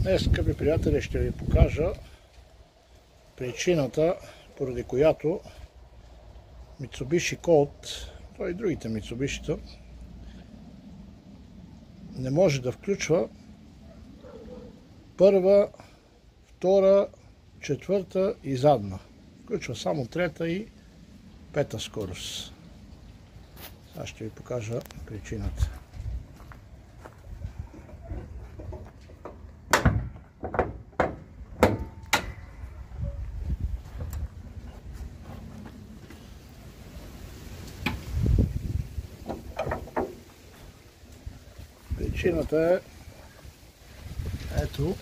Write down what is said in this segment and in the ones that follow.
Днес, скъпи приятели, ще ви покажа причината, поради която Mitsubishi Colt, то и другите Mitsubishi-та, не може да включва първа, втора, четвърта и задна. Включва само трета и пета скорост. Сега ще ви покажа причината. Причината е ето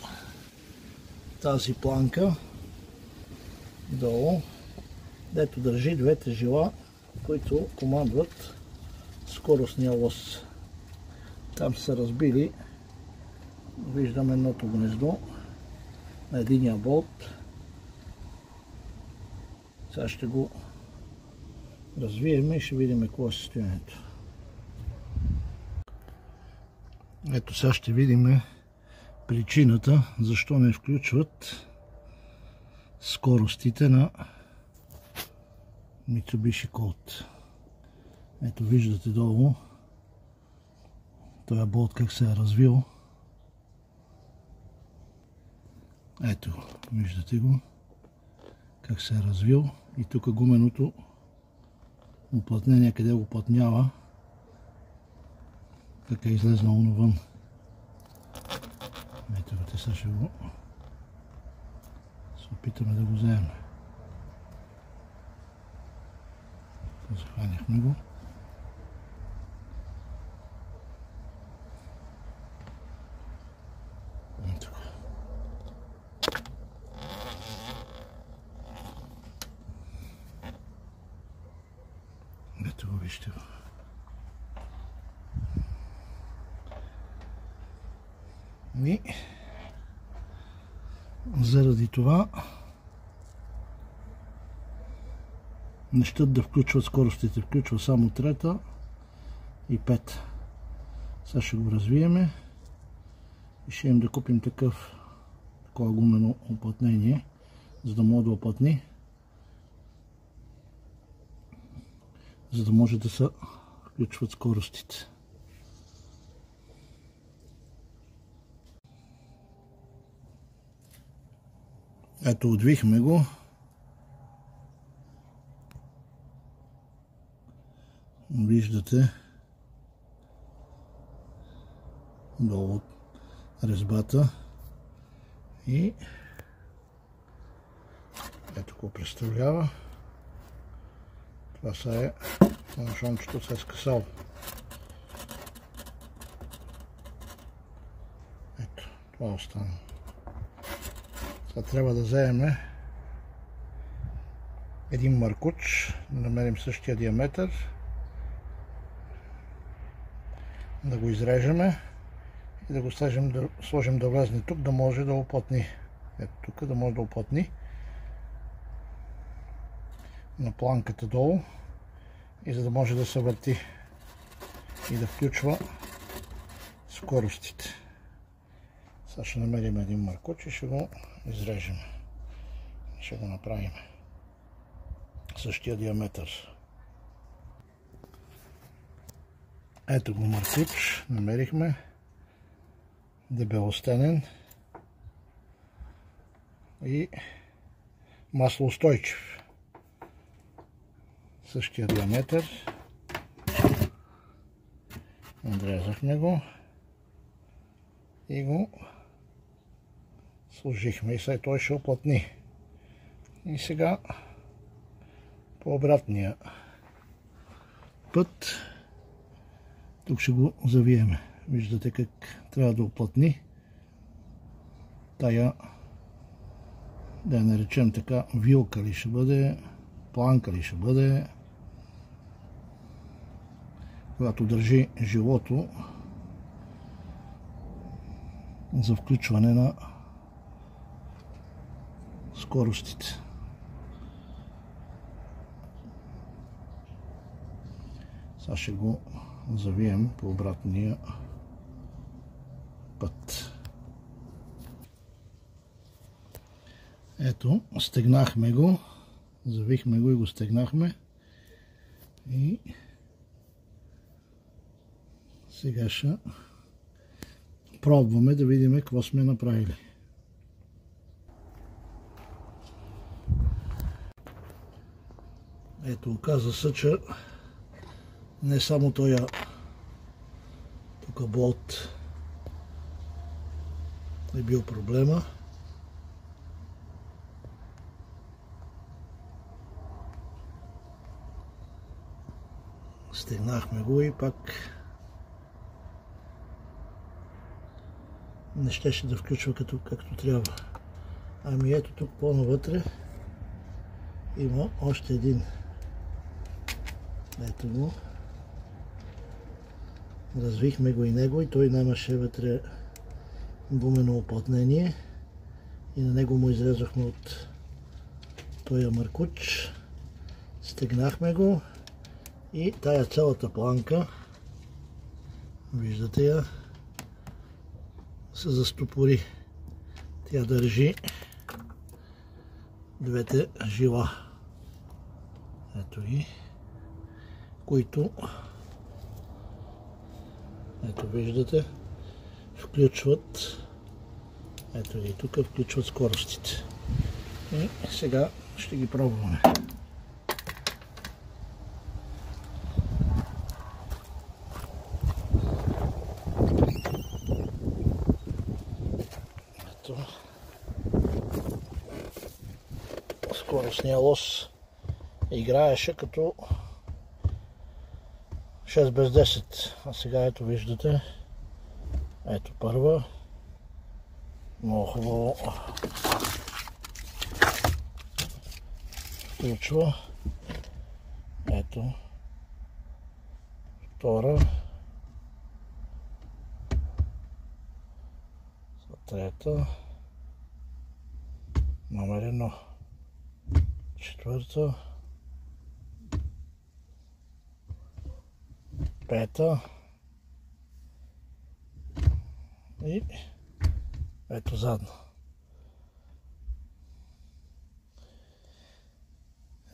тази планка долу, дето държи двете жила, които командват скоростния лоз. Там са разбили, виждам едното гнездо на единия болт. Сега ще го развием и ще видим какво е състоянието. Ето сега ще видим причината защо не включват скоростите на Mitsubishi Colt. Ето виждате долу този болт как се е развил. Ето виждате го как се е развил и тук гуменото уплътнение къде го плътнява, как е излезнало навън. Ето го, сега ще го се опитаме да го вземем. Захванихме го. Ето го. Ето го, вижте го. И заради това не щат да включват скоростите, включва само трета и пета. Сега ще го развиеме и ще им да купим такова гумено уплътнение, за да може да уплътни, за да може да се включват скоростите. Ето, отвихме го. Виждате долу резбата и ето какво представлява. Това са фланшончето се е скъсало. Ето, това остана. Сега трябва да вземем един маркуч, да намерим същия диаметър, да го изрежеме и да го сложим да влезне тук, да може да уплътни. Ето тук, да може да уплътни на планката долу и за да може да се върти и да включва скоростите. Сега ще намерим един маркуч и ще го изрежем. Ще го направим същия диаметър. Ето го маркуч, намерихме. Дебелостенен и маслоустойчив. Същия диаметър. Отрезахме го и го сложихме и след той ще уплътни. И сега по обратния път тук ще го завиеме. Виждате как трябва да уплътни тая, да я наречем така, вилка ли ще бъде, планка ли ще бъде, която държи жилото за включване на скоростите. Сега ще го завием по обратния път. Ето, стегнахме го, завихме го и го стегнахме. И сега ще пробваме да видим какво сме направили. Ето, оказа се, че не само този тук болт е бил проблема. Стегнахме го и пак не щеше да включва както трябва. Ами ето тук по-навътре има още един. Ето го. Развихме го и него и той нямаше вътре гумено уплътнение и на него му изрезахме от този маркуч. Стегнахме го и тая цялата планка, виждате я, се застопори. Тя държи двете жила. Ето ги, които, ето виждате, включват, ето ги тук, включват скоростите. И сега ще ги пробваме. Ето, скоростния лос играеше като 6 без 10, а сега ето виждате, ето първа, много хубаво включва, ето втора, трета, номер 1, четвърта, пета и ето задна.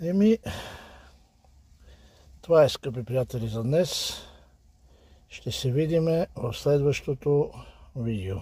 Еми, това е, скъпи приятели, за днес. Ще се видим в следващото видео.